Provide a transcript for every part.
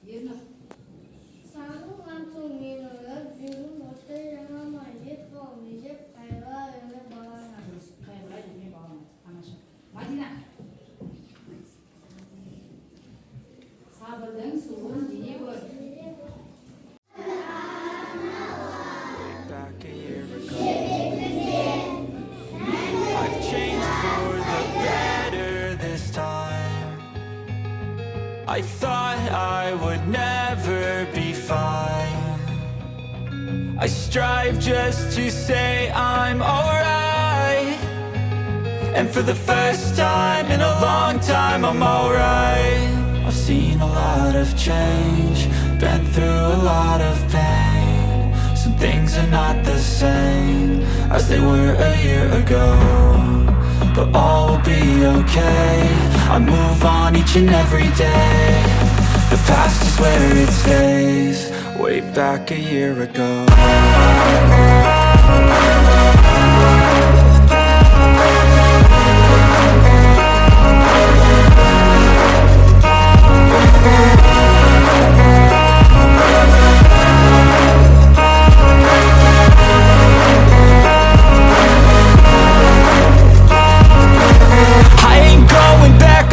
Ернұр. Сағынған соң мен ойлап жүрмін, орта жаңамай деп қалмай деп қайға үйме балаңа. Дұрыс, қайғыра жүрме балаңа. Тамаша. Мадина. Сабырдың суын дене көр. Back a year ago, I've changed for the better this time. I thought I would never be fine. I strive just to say I'm alright, and for the first time in a long time I'm alright. I've seen a lot of change, been through a lot of pain. Some things are not the same as they were a year ago, but all will be okay. I move on each and every day. The past is where it stays. Way back a year ago.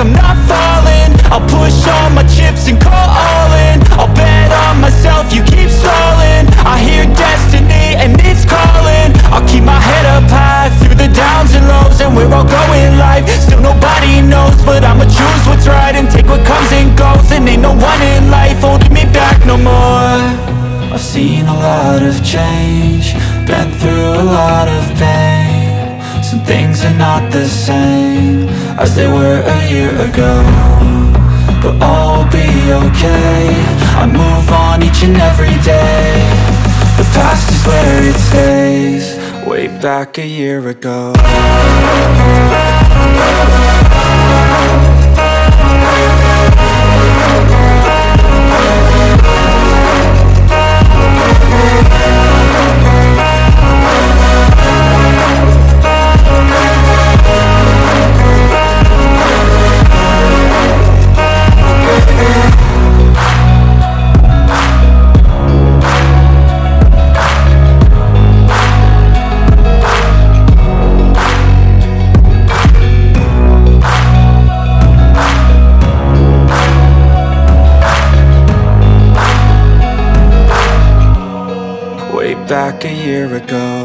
I'm not falling. I'll push all my chips and call all in. I'll bet on myself, you keep stalling. I hear destiny and it's calling. I'll keep my head up high through the downs and lows, and we're all going live. Still nobody knows, but I'ma choose what's right and take what comes and goes. And ain't no one in life holding me back no more. I've seen a lot of change, been through a lot of pain. Some things are not the same as they were a year ago, but all will be okay. I move on each and every day. The past is where it stays. Way back a year ago. Back a year ago.